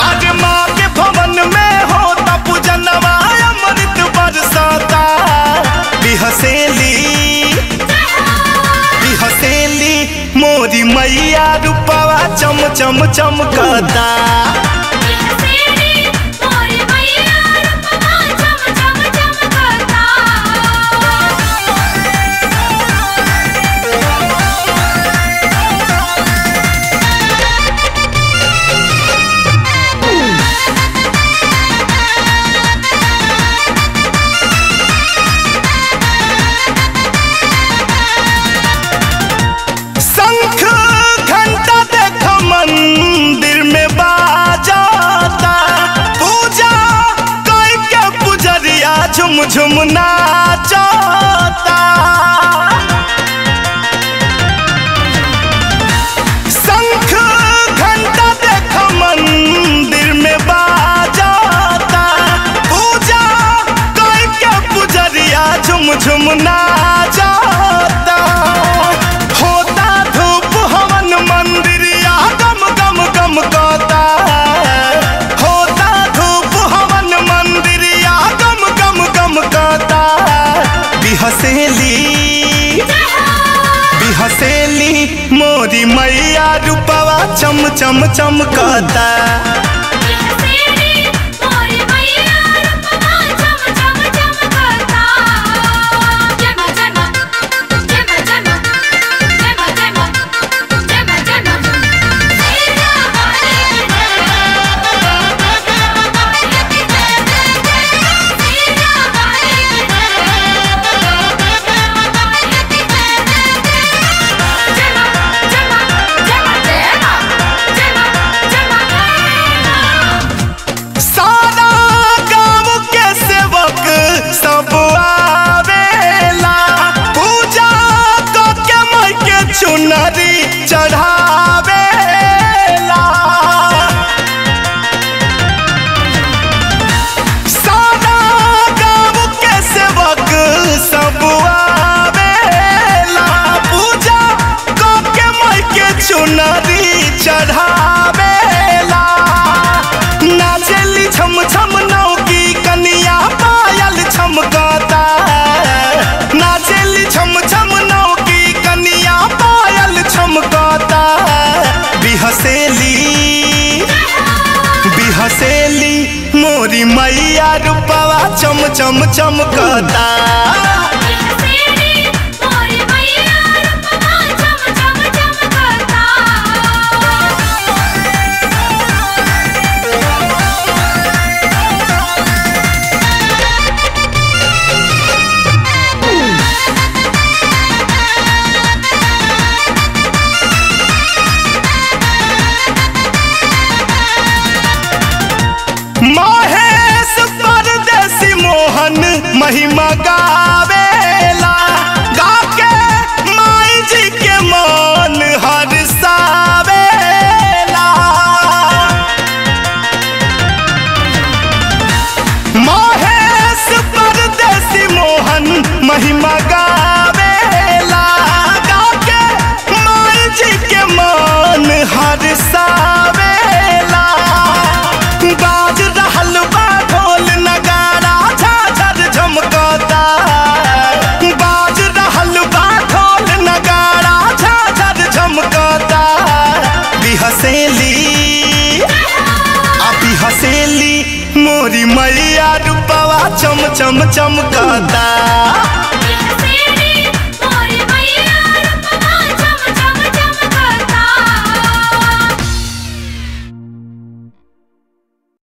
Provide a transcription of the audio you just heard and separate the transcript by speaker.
Speaker 1: आज माँ के भवन में हो तब जनवा अमृत बरसाता। बिहसेली मोरी मैया रूपवा चम चम चमकता। मंदिर में बाजाता पूजा करके पुजरिया झुम झुम नाचता। शंख घंटा देख मंदिर में बाजाता पूजा करके पुजरिया झुम झुम नाचता। होता धूप हवन मंदिरिया गमकता। होता धूप हवन मंदिरिया गमकता। बिहसेली मोरी मैया रूपवा चम चम चमकता। चुनरी चढ़ावेला सारा गाँव के सेवक सब आवेला। पूजा करके माई के चुनरी चढ़ावेला। नाचेली छम छम नौकी कनिया पायल छमकता। नाचेली छम छम नौकी कनिया पायल छमकता। बिहसेली मोरी मैया रूपवा चम चम चमकता। महेश परदेसी मोहन महिमा गावेला। गाके माई जी के मन हरसावेला। महेश परदेसी मोहन महिमा गावेला। गाके माई जी के मन हरसावेला। बाज रहल बा ढोल नगाड़ा झाझर झमकता। बाज रहल बा ढोल नगाड़ा झाझर झमकता। बिहसेली मोरी मैया रूपवा चम चम चमकता।